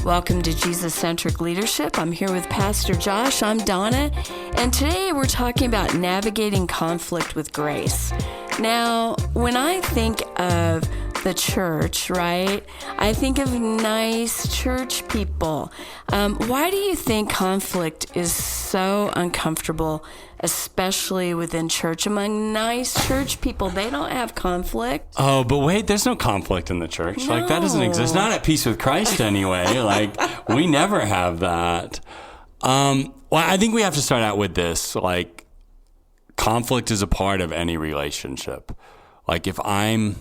Welcome to Jesus-Centric Leadership. I'm here with Pastor Josh. I'm Donna, and today we're talking about navigating conflict with grace. Now, when I think of the church, right, I think of nice church people. Why do you think conflict is so uncomfortable, especially within church? Among nice church people, they don't have conflict. Oh, but wait, there's no conflict in the church. No. Like, that doesn't exist. Not at peace with Christ anyway. Like, we never have that. Well, I think we have to start out with this. Like, conflict is a part of any relationship. Like, if I'm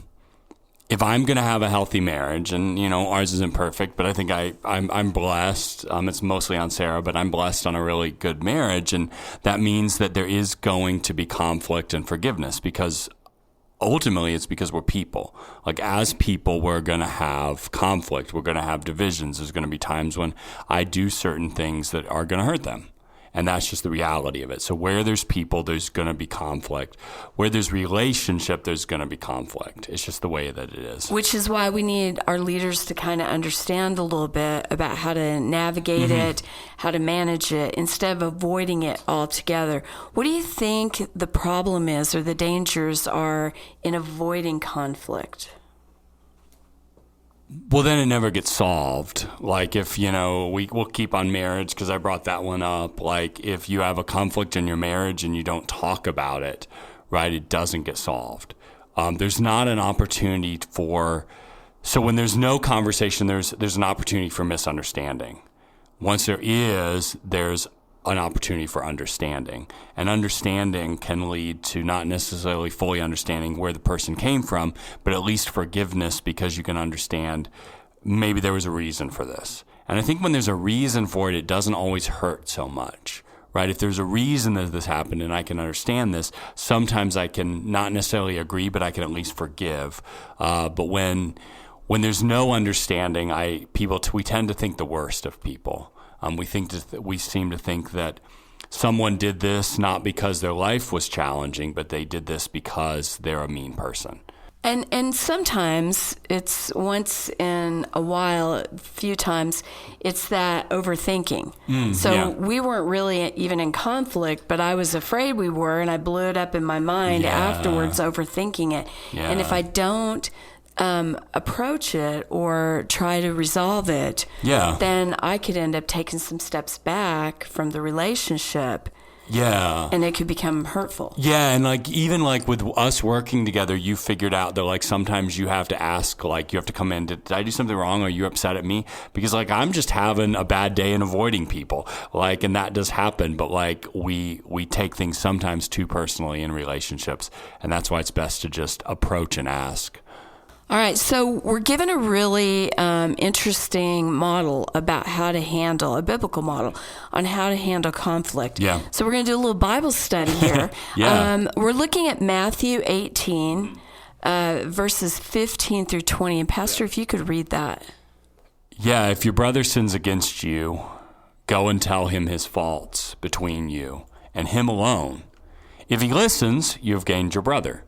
going to have a healthy marriage, and, you know, ours isn't perfect, but I think I'm blessed. It's mostly on Sarah, but I'm blessed on a really good marriage. And that means that there is going to be conflict and forgiveness, because ultimately it's because we're people. Like, as people, we're going to have conflict. We're going to have divisions. There's going to be times when I do certain things that are going to hurt them. And that's just the reality of it. So where there's people, there's going to be conflict. Where there's relationship, there's going to be conflict. It's just the way that it is. Which is why we need our leaders to kind of understand a little bit about how to navigate it, how to manage it, instead of avoiding it altogether. What do you think the problem is, or the dangers are, in avoiding conflict? Well, then it never gets solved. Like, if, you know, we'll keep on marriage because I brought that one up. Like, if you have a conflict in your marriage and you don't talk about it, right, it doesn't get solved. There's not an opportunity so when there's no conversation, there's an opportunity for misunderstanding. Once there's an opportunity for understanding. And understanding can lead to not necessarily fully understanding where the person came from, but at least forgiveness, because you can understand maybe there was a reason for this. And I think when there's a reason for it, it doesn't always hurt so much, right? If there's a reason that this happened and I can understand this, sometimes I can not necessarily agree, but I can at least forgive. But when there's no understanding, we tend to think the worst of people. We seem to think that someone did this not because their life was challenging, but they did this because they're a mean person. And sometimes it's once in a while, a few times, it's that overthinking. We weren't really even in conflict, but I was afraid we were, and I blew it up in my mind afterwards, overthinking it. Yeah. And if I don't approach it or try to resolve it, then I could end up taking some steps back from the relationship. Yeah. And it could become hurtful. Yeah, and even with us working together, you figured out that like sometimes you have to ask, like you have to come in, did I do something wrong? Are you upset at me? Because like I'm just having a bad day and avoiding people. Like, and that does happen, but like we take things sometimes too personally in relationships, and that's why it's best to just approach and ask. All right, so we're given a really interesting model about how to handle, a biblical model on how to handle conflict. Yeah. So we're going to do a little Bible study here. We're looking at Matthew 18, verses 15 through 20. And Pastor, if you could read that. Yeah, if your brother sins against you, go and tell him his faults between you and him alone. If he listens, you have gained your brother.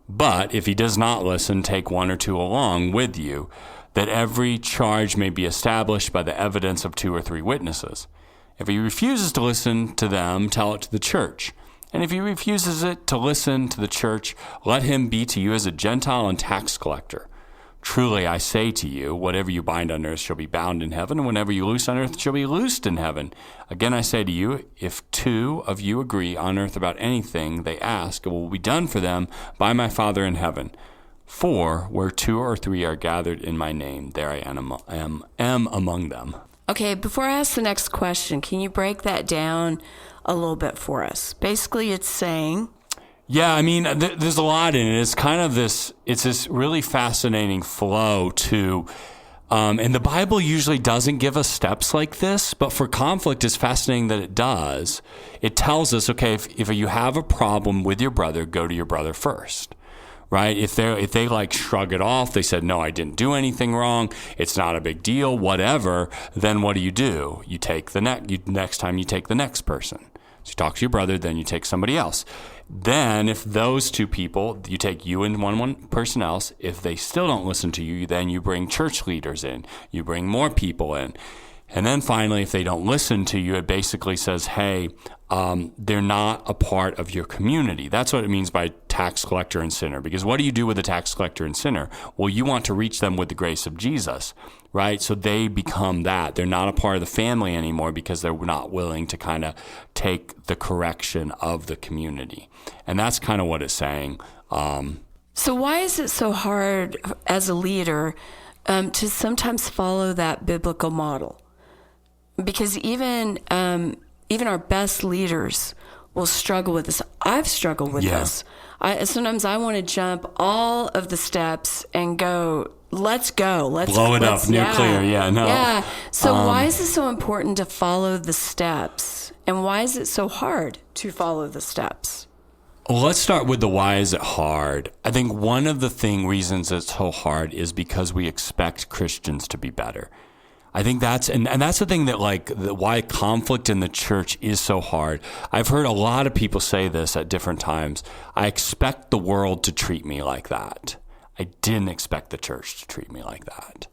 But if he does not listen, take one or two along with you, that every charge may be established by the evidence of 2 or 3 witnesses. If he refuses to listen to them, tell it to the church. And if he refuses to listen to the church, let him be to you as a Gentile and tax collector. Truly, I say to you, whatever you bind on earth shall be bound in heaven, and whenever you loose on earth shall be loosed in heaven. Again, I say to you, if 2 of you agree on earth about anything they ask, it will be done for them by my Father in heaven. For where 2 or 3 are gathered in my name, there I am among them. Okay, before I ask the next question, can you break that down a little bit for us? Basically, it's saying... Yeah, I mean, there's a lot in it. It's kind of it's this really fascinating flow to, and the Bible usually doesn't give us steps like this, but for conflict, it's fascinating that it does. It tells us, okay, if you have a problem with your brother, go to your brother first, right? If they like shrug it off, they said, no, I didn't do anything wrong, it's not a big deal, whatever, then what do? You take next time you take the next person. So you talk to your brother, then you take somebody else. Then if those two people, you take you and one person else, if they still don't listen to you, then you bring church leaders in. You bring more people in. And then finally, if they don't listen to you, it basically says, hey, they're not a part of your community. That's what it means by tax collector and sinner. Because what do you do with a tax collector and sinner? Well, you want to reach them with the grace of Jesus, right? So they become that. They're not a part of the family anymore because they're not willing to kind of take the correction of the community. And that's kind of what it's saying. So why is it so hard as a leader to sometimes follow that biblical model? Because even our best leaders will struggle with this. I've struggled with this. Sometimes I want to jump all of the steps and go, let's go. Let's blow it up, nuclear. Yeah. So why is it so important to follow the steps? And why is it so hard to follow the steps? Well, let's start with the why is it hard. I think one of the reasons it's so hard is because we expect Christians to be better. I think that's the thing that why conflict in the church is so hard. I've heard a lot of people say this at different times. I expect the world to treat me like that. I didn't expect the church to treat me like that.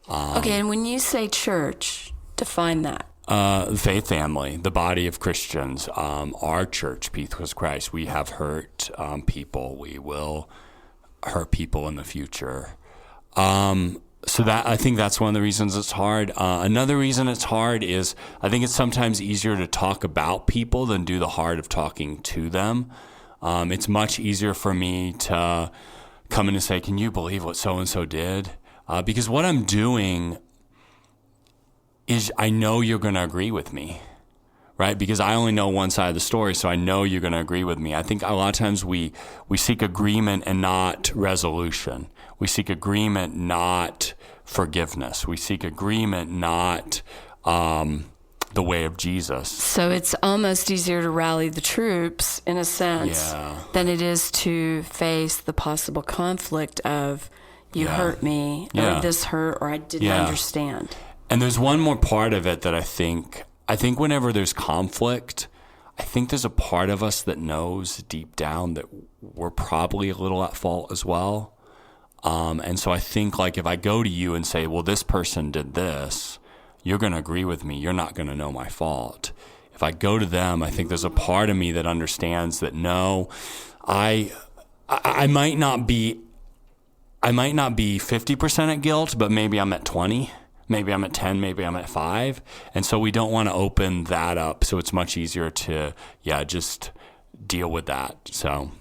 Okay, and when you say church, define that. Faith family, the body of Christians, our church, Peace with Christ. We have hurt people. We will hurt people in the future. So that I think that's one of the reasons it's hard. Another reason it's hard is I think it's sometimes easier to talk about people than do the hard of talking to them. It's much easier for me to come in and say, can you believe what so-and-so did? Because what I'm doing is I know you're going to agree with me, right? Because I only know one side of the story, so I know you're going to agree with me. I think a lot of times we seek agreement and not resolution. We seek agreement, not forgiveness. We seek agreement, not the way of Jesus. So it's almost easier to rally the troops, in a sense, than it is to face the possible conflict of you hurt me, or this hurt, or I didn't understand. And there's one more part of it that I think whenever there's conflict, I think there's a part of us that knows deep down that we're probably a little at fault as well. And so I think if I go to you and say, well, this person did this, you're going to agree with me. You're not going to know my fault. If I go to them, I think there's a part of me that understands that no, I might not be 50% at guilt, but maybe I'm at 20. Maybe I'm at 10, maybe I'm at 5. And so we don't want to open that up. So it's much easier to, just deal with that. So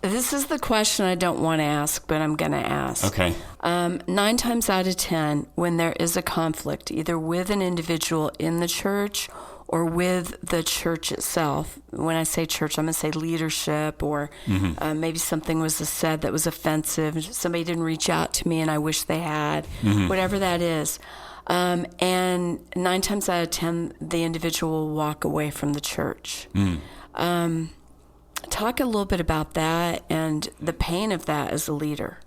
this is the question I don't want to ask, but I'm going to ask. Okay. 9 times out of 10, when there is a conflict, either with an individual in the church or with the church itself, when I say church, I'm going to say leadership, or maybe something was said that was offensive. Somebody didn't reach out to me and I wish they had, whatever that is. And 9 times out of 10, the individual will walk away from the church. Talk a little bit about that and the pain of that as a leader.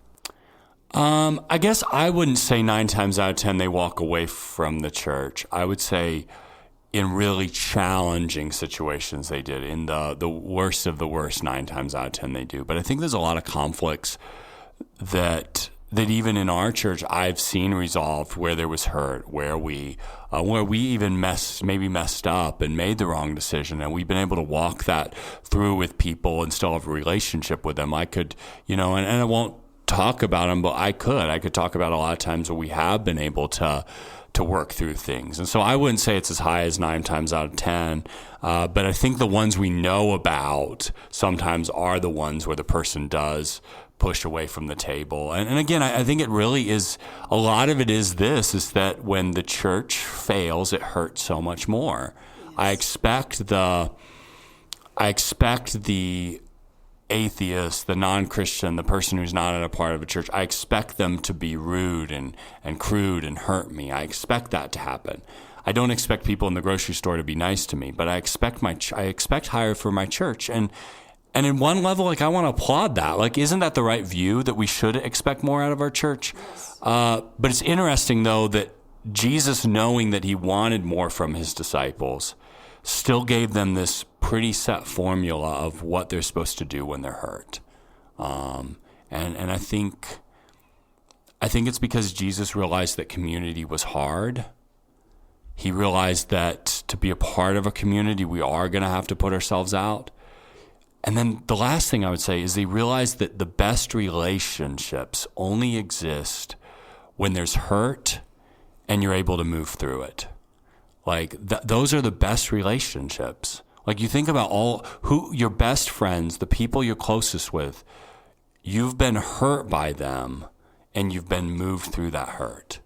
I guess I wouldn't say 9 times out of 10 they walk away from the church. I would say in really challenging situations they did. In the worst of the worst, 9 times out of 10 they do. But I think there's a lot of conflicts that even in our church I've seen resolved where there was hurt, where we even messed up and made the wrong decision, and we've been able to walk that through with people and still have a relationship with them. I could, and I won't talk about them, but I could talk about a lot of times where we have been able to work through things. And so I wouldn't say it's as high as 9 times out of 10, but I think the ones we know about sometimes are the ones where the person does push away from the table. And again, I think it really is, a lot of it is that when the church fails, it hurts so much more. Yes. I expect the atheist, the non-Christian, the person who's not a part of a church, I expect them to be rude and crude and hurt me. I expect that to happen. I don't expect people in the grocery store to be nice to me, but I expect higher for my church. And in one level, I want to applaud that. Isn't that the right view, that we should expect more out of our church? Yes. But it's interesting, though, that Jesus, knowing that he wanted more from his disciples, still gave them this pretty set formula of what they're supposed to do when they're hurt. And I think it's because Jesus realized that community was hard. He realized that to be a part of a community, we are going to have to put ourselves out. And then the last thing I would say is he realized that the best relationships only exist when there's hurt and you're able to move through it. Like those are the best relationships. Like you think about your best friends, the people you're closest with, you've been hurt by them and you've been moved through that hurt.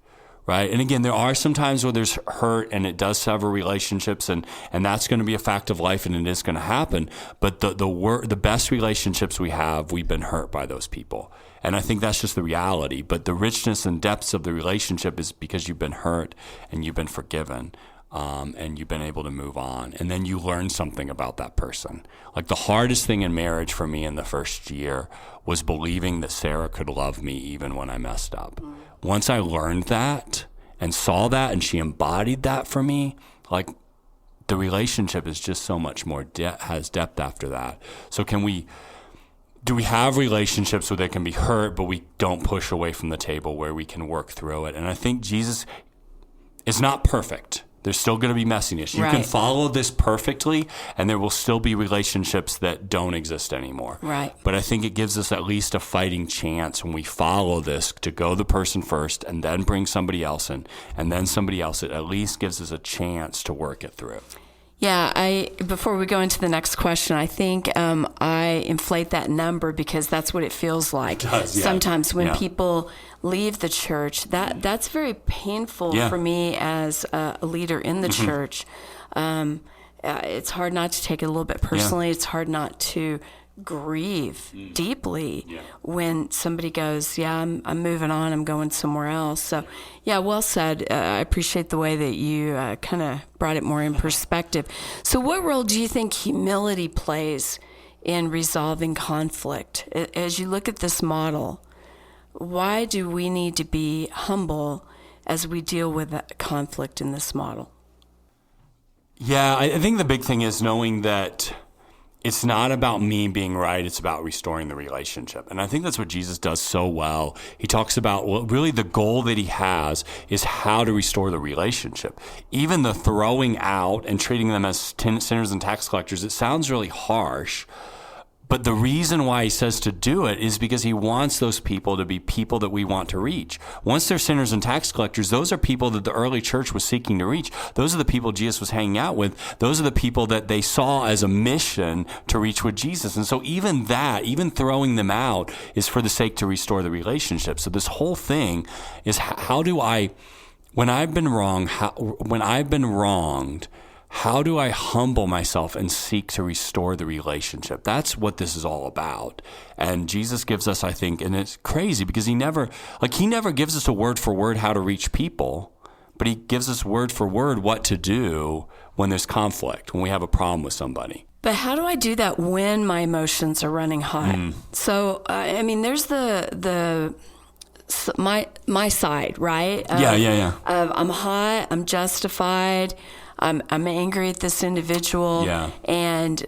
Right. And again, there are some times where there's hurt and it does sever relationships, and that's going to be a fact of life, and it is going to happen. But the best relationships we have, we've been hurt by those people. And I think that's just the reality. But the richness and depths of the relationship is because you've been hurt and you've been forgiven. And you've been able to move on. And then you learn something about that person. Like the hardest thing in marriage for me in the first year was believing that Sarah could love me even when I messed up. Once I learned that and saw that and she embodied that for me, like the relationship is just so much more, has depth after that. So do we have relationships where they can be hurt, but we don't push away from the table, where we can work through it? And I think Jesus is not perfect. There's still going to be messiness. You can follow this perfectly, and there will still be relationships that don't exist anymore. Right. But I think it gives us at least a fighting chance when we follow this to go the person first and then bring somebody else in and then somebody else. It at least gives us a chance to work it through. Yeah, before we go into the next question, I think I inflate that number because that's what it feels like. It does, yeah. Sometimes when people leave the church, that's very painful for me as a leader in the church. It's hard not to take it a little bit personally. It's hard not to grieve deeply when somebody goes, I'm moving on, I'm going somewhere else. So, well said. I appreciate the way that you kind of brought it more in perspective. So what role do you think humility plays in resolving conflict? As you look at this model, why do we need to be humble as we deal with that conflict in this model? Yeah, I think the big thing is knowing that it's not about me being right. It's about restoring the relationship. And I think that's what Jesus does so well. He talks about, really the goal that he has is how to restore the relationship. Even the throwing out and treating them as sinners and tax collectors, it sounds really harsh. But the reason why he says to do it is because he wants those people to be people that we want to reach. Once they're sinners and tax collectors, those are people that the early church was seeking to reach. Those are the people Jesus was hanging out with. Those are the people that they saw as a mission to reach with Jesus. And so even throwing them out is for the sake to restore the relationship. So this whole thing is when I've been wronged, how do I humble myself and seek to restore the relationship? That's what this is all about. And Jesus gives us, I think, and it's crazy because he never gives us a word for word how to reach people, but he gives us word for word what to do when there's conflict, when we have a problem with somebody. But how do I do that when my emotions are running hot? So, there's my side, right? I'm hot, I'm justified, I'm angry at this individual, and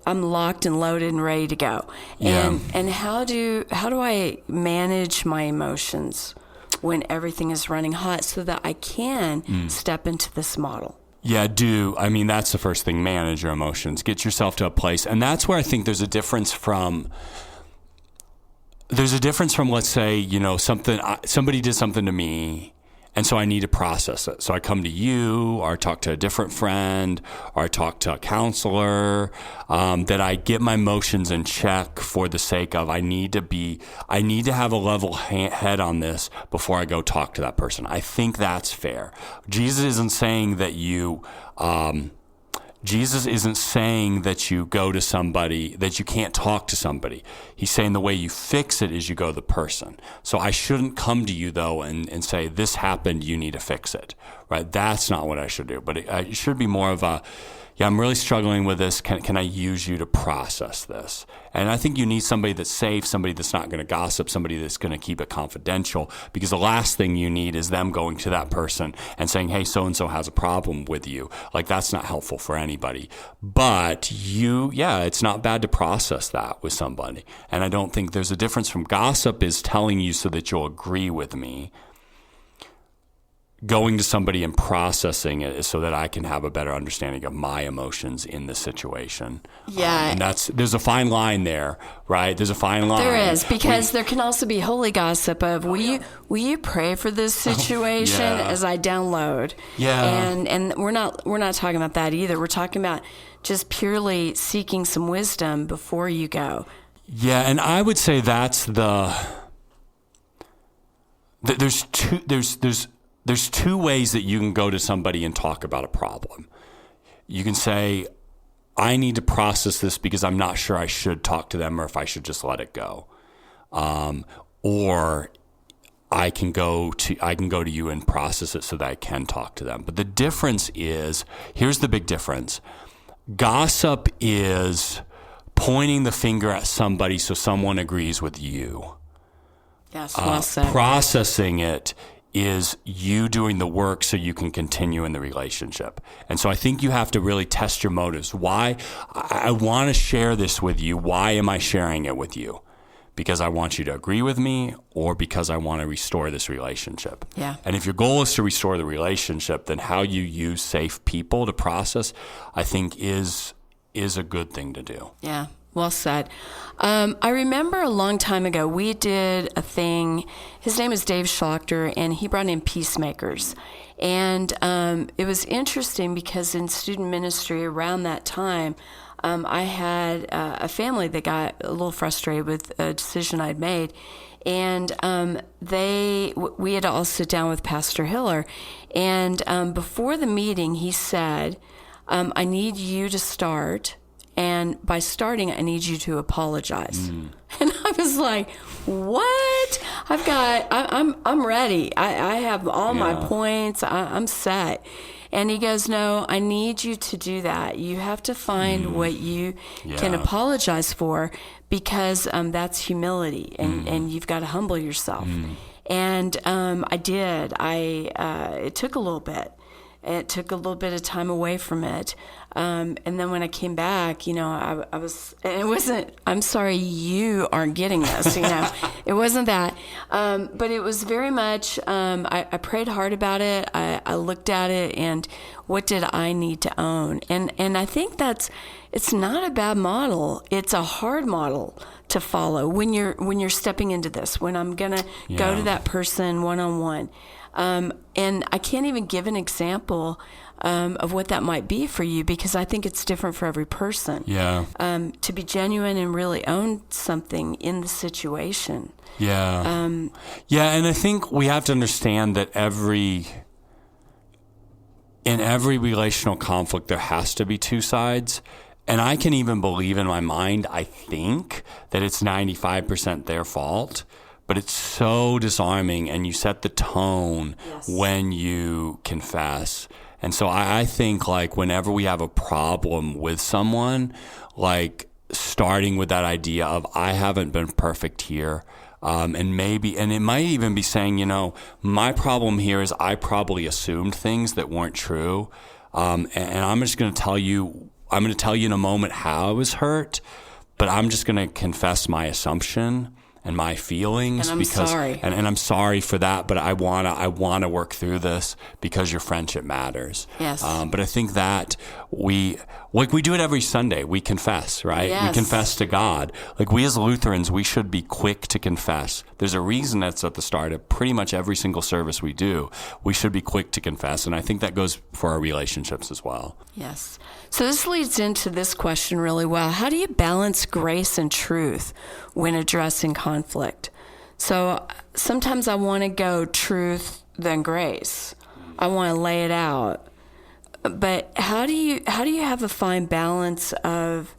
I'm locked and loaded and ready to go. And how do I manage my emotions when everything is running hot so that I can step into this model? That's the first thing, manage your emotions. Get yourself to a place. And that's where I think there's a difference from, let's say, somebody did something to me, and so I need to process it. So I come to you, or I talk to a different friend, or I talk to a counselor, that I get my emotions in check for the sake of I need to have a level head on this before I go talk to that person. I think that's fair. Jesus isn't saying that you go to somebody, that you can't talk to somebody. He's saying the way you fix it is you go to the person. So I shouldn't come to you, though, and say, this happened, you need to fix it, right? That's not what I should do. But it should be more of a, yeah, I'm really struggling with this. Can I use you to process this? And I think you need somebody that's safe, somebody that's not going to gossip, somebody that's going to keep it confidential, because the last thing you need is them going to that person and saying, hey, so-and-so has a problem with you. Like, that's not helpful for anybody. But it's not bad to process that with somebody. And I don't think there's a difference from gossip is telling you so that you'll agree with me. Going to somebody and processing it is so that I can have a better understanding of my emotions in the situation. Yeah. And there's a fine line there, right? There's a fine line. There is, because there can also be holy gossip of, will you pray for this situation as I download? Yeah. And we're not talking about that either. We're talking about just purely seeking some wisdom before you go. Yeah, and I would say that's there's two ways that you can go to somebody and talk about a problem. You can say, I need to process this because I'm not sure I should talk to them or if I should just let it go. Or I can go to you and process it so that I can talk to them. But the difference is, here's the big difference. Gossip is pointing the finger at somebody so someone agrees with you. Yes, well said. Processing it is you doing the work so you can continue in the relationship. And so I think you have to really test your motives. Why? I want to share this with you. Why am I sharing it with you? Because I want you to agree with me, or because I want to restore this relationship. Yeah. And if your goal is to restore the relationship, then how you use safe people to process, I think is a good thing to do. Yeah. Well said. I remember a long time ago, we did a thing. His name is Dave Schlachter, and he brought in peacemakers. And it was interesting because in student ministry around that time, I had a family that got a little frustrated with a decision I'd made. And we had to all sit down with Pastor Hiller. And before the meeting, he said, I need you to start. And by starting, I need you to apologize. And I was like, what? I'm ready. I have all my points. I'm set. And he goes, no, I need you to do that. You have to find what you can apologize for, because that's humility, and you've got to humble yourself. And I did. It took a little bit. It took a little bit of time away from it. And then when I came back, I was, and it wasn't, I'm sorry you aren't getting this, it wasn't that. But it was very much, I prayed hard about it. I looked at it, and what did I need to own? And I think it's not a bad model. It's a hard model to follow when you're stepping into this, when I'm going to go to that person one-on-one. And I can't even give an example of what that might be for you, because I think it's different for every person. Yeah. To be genuine and really own something in the situation. Yeah. And I think we have to understand that in every relational conflict, there has to be two sides. And I can even believe in my mind, I think, that it's 95% their fault. But it's so disarming, and you set the tone when you confess. And so I think, like, whenever we have a problem with someone, like, starting with that idea of, I haven't been perfect here, and it might even be saying, my problem here is I probably assumed things that weren't true, and I'm just going to tell you, in a moment how I was hurt, but I'm just going to confess my assumption and my feelings, and sorry. And I'm sorry for that, but I wanna work through this because your friendship matters. Yes. But I think that we do it every Sunday. We confess, right? Yes. We confess to God. Like, we as Lutherans, we should be quick to confess. There's a reason that's at the start of pretty much every single service we do. We should be quick to confess, and I think that goes for our relationships as well. Yes. So this leads into this question really well. How do you balance grace and truth when addressing conflict? So sometimes I want to go truth then grace. I want to lay it out. But how do you have a fine balance of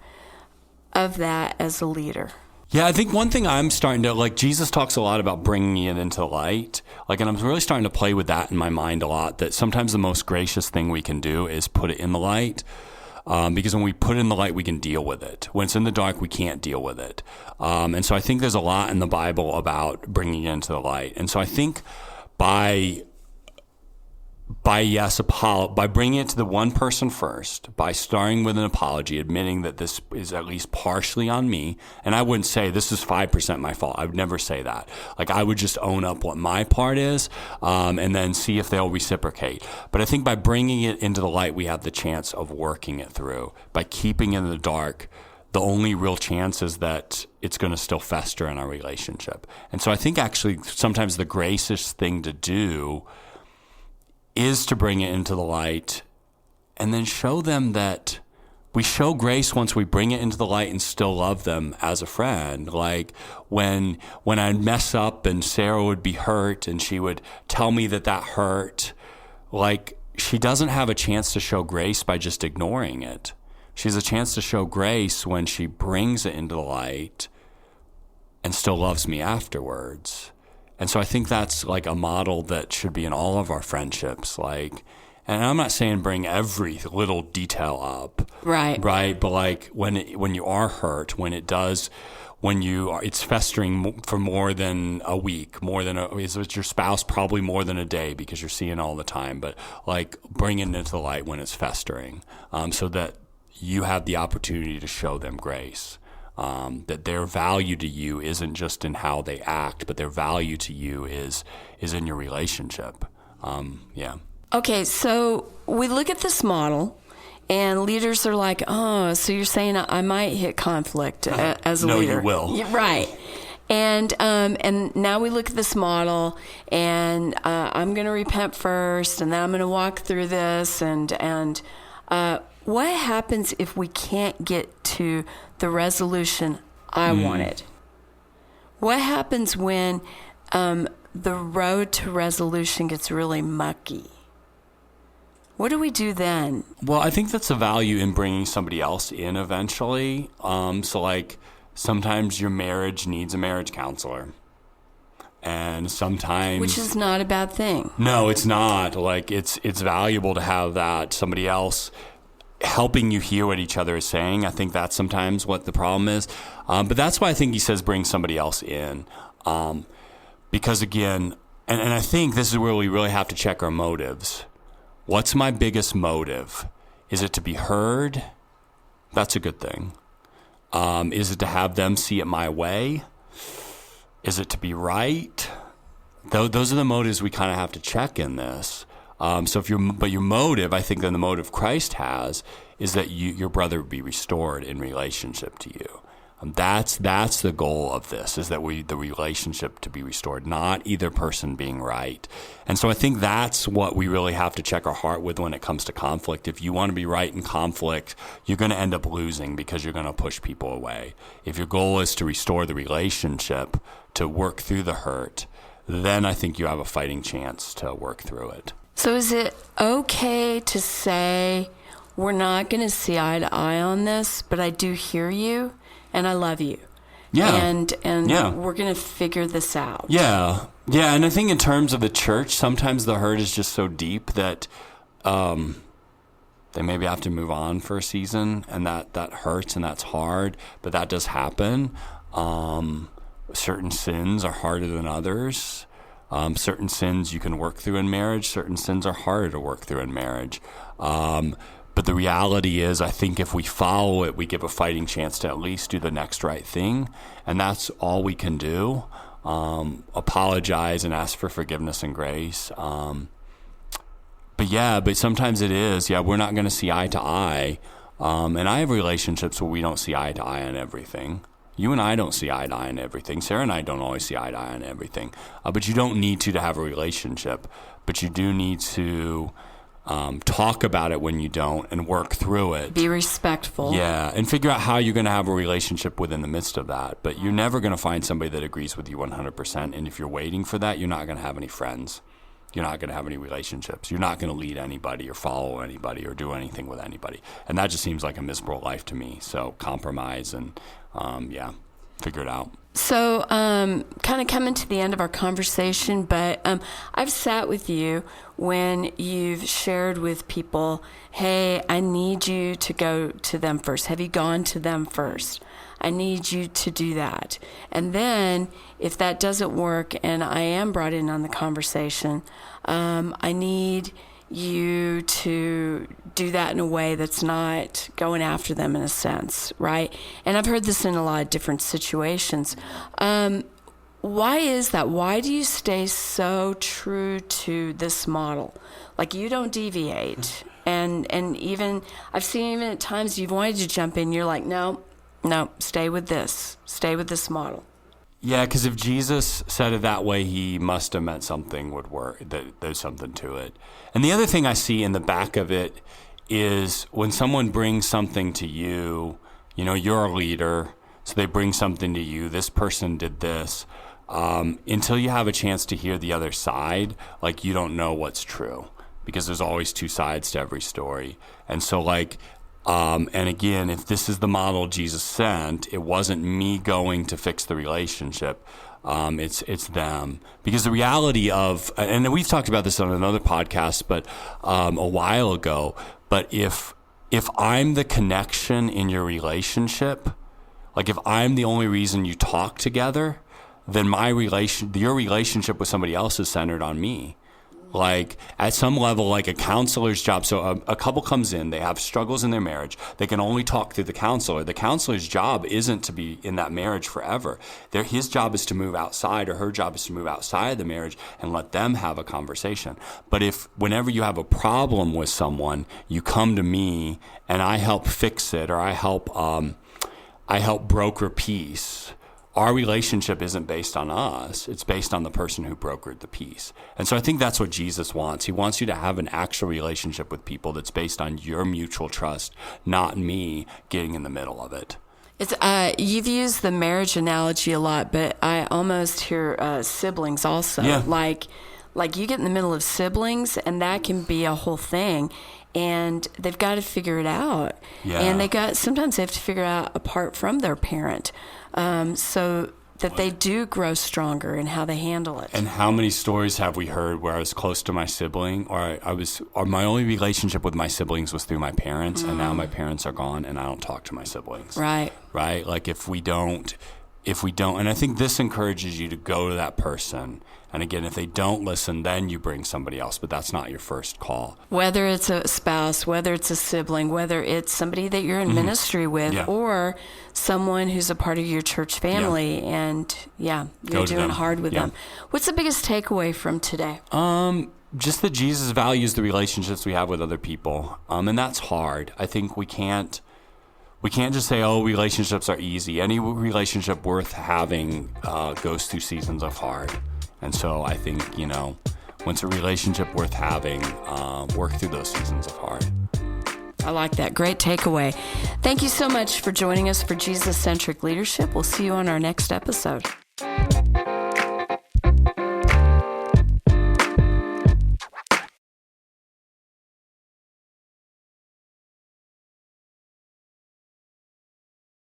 that as a leader? Yeah, I think one thing I'm starting to, like, Jesus talks a lot about bringing it into the light. Like, and I'm really starting to play with that in my mind a lot, that sometimes the most gracious thing we can do is put it in the light. Because when we put it in the light, we can deal with it. When it's in the dark, we can't deal with it. And so I think there's a lot in the Bible about bringing it into the light. And so I think by bringing it to the one person first, by starting with an apology, admitting that this is at least partially on me, and I wouldn't say this is 5% my fault. I would never say that. Like, I would just own up what my part is, and then see if they'll reciprocate. But I think by bringing it into the light, we have the chance of working it through. By keeping it in the dark, the only real chance is that it's going to still fester in our relationship. And so I think actually sometimes the gracious thing to do is to bring it into the light and then show them that we show grace once we bring it into the light and still love them as a friend. Like when I mess up and Sarah would be hurt and she would tell me that hurt, like she doesn't have a chance to show grace by just ignoring it. She has a chance to show grace when she brings it into the light and still loves me afterwards. And so I think that's like a model that should be in all of our friendships. Like, and I'm not saying bring every little detail up, right? But like when you are hurt, it's festering for more than a week, is it your spouse, probably more than a day because you're seeing all the time. But like bring it into the light when it's festering, so that you have the opportunity to show them grace. That their value to you isn't just in how they act, but their value to you is in your relationship. Yeah. Okay, so we look at this model, and leaders are like, "Oh, so you're saying I might hit conflict as a leader?" No, you will. Yeah, right. And now we look at this model, and I'm going to repent first, and then I'm going to walk through this, and what happens if we can't get to the resolution I wanted? What happens when the road to resolution gets really mucky? What do we do then? Well, I think that's the value in bringing somebody else in eventually. So like sometimes your marriage needs a marriage counselor. And sometimes... Which is not a bad thing. No, it's not. Like it's valuable to have that somebody else helping you hear what each other is saying. I think that's sometimes what the problem is. But that's why I think he says bring somebody else in. Because again, and I think this is where we really have to check our motives. What's my biggest motive? Is it to be heard? That's a good thing. Is it to have them see it my way? Is it to be right? Those are the motives we kind of have to check in this. So your motive, I think, then the motive Christ has is that your brother would be restored in relationship to you. That's the goal of this, is that the relationship to be restored, not either person being right. And so I think that's what we really have to check our heart with when it comes to conflict. If you want to be right in conflict, you're going to end up losing because you're going to push people away. If your goal is to restore the relationship, to work through the hurt, then I think you have a fighting chance to work through it. So is it okay to say, we're not going to see eye to eye on this, but I do hear you and I love you? Yeah. And yeah. We're going to figure this out. Yeah. Yeah. And I think in terms of the church, sometimes the hurt is just so deep that they maybe have to move on for a season, and that hurts and that's hard, but that does happen. Certain sins are harder than others. Certain sins you can work through in marriage. Certain sins are harder to work through in marriage. But the reality is, I think if we follow it, we give a fighting chance to at least do the next right thing. And that's all we can do. Apologize and ask for forgiveness and grace. But sometimes it is, we're not going to see eye to eye. And I have relationships where we don't see eye to eye on everything. You and I don't see eye to eye on everything. Sarah and I don't always see eye to eye on everything. But you don't need to have a relationship. But you do need to talk about it when you don't and work through it. Be respectful. Yeah, and figure out how you're going to have a relationship within the midst of that. But you're never going to find somebody that agrees with you 100%. And if you're waiting for that, you're not going to have any friends. You're not going to have any relationships. You're not going to lead anybody or follow anybody or do anything with anybody. And that just seems like a miserable life to me. So compromise and, yeah. figure it out. So, kind of coming to the end of our conversation, but I've sat with you when you've shared with people, hey, I need you to go to them first. Have you gone to them first? I need you to do that. And then if that doesn't work and I am brought in on the conversation, I need you to do that in a way that's not going after them in a sense, right? And I've heard this in a lot of different situations. Why is that? Why do you stay so true to this model? Like, you don't deviate. And even, I've seen even at times you've wanted to jump in, you're like, no, stay with this model. Yeah, because if Jesus said it that way, he must have meant something would work, that there's something to it. And the other thing I see in the back of it is when someone brings something to you, you're a leader, so they bring something to you, this person did this, until you have a chance to hear the other side, like, you don't know what's true, because there's always two sides to every story. And so, and again, if this is the model Jesus sent, it wasn't me going to fix the relationship. It's them. Because the reality of, and we've talked about this on another podcast, but a while ago, but if I'm the connection in your relationship, like if I'm the only reason you talk together, then your relationship with somebody else is centered on me. Like, at some level, like a counselor's job. So a couple comes in, they have struggles in their marriage. They can only talk through the counselor. The counselor's job isn't to be in that marriage forever. His job is to move outside, or her job is to move outside of the marriage and let them have a conversation. But whenever you have a problem with someone, you come to me and I help fix it, or I help broker peace. Our relationship isn't based on us. It's based on the person who brokered the peace. And so I think that's what Jesus wants. He wants you to have an actual relationship with people that's based on your mutual trust, not me getting in the middle of it. You've used the marriage analogy a lot, but I almost hear siblings also. Yeah. Like you get in the middle of siblings, and that can be a whole thing. And they've got to figure it out. Yeah. And sometimes they have to figure it out apart from their parent, so that they do grow stronger in how they handle it. And how many stories have we heard where I was close to my sibling, or my only relationship with my siblings was through my parents, and now my parents are gone, and I don't talk to my siblings. Right. Like if we don't, and I think this encourages you to go to that person. And again, if they don't listen, then you bring somebody else, but that's not your first call. Whether it's a spouse, whether it's a sibling, whether it's somebody that you're in ministry with, or someone who's a part of your church family, and you're doing hard with them. What's the biggest takeaway from today? Just that Jesus values the relationships we have with other people, and that's hard. I think we can't just say, relationships are easy. Any relationship worth having goes through seasons of hard. And so I think, once a relationship worth having, work through those seasons of hard. I like that. Great takeaway. Thank you so much for joining us for Jesus-Centric Leadership. We'll see you on our next episode.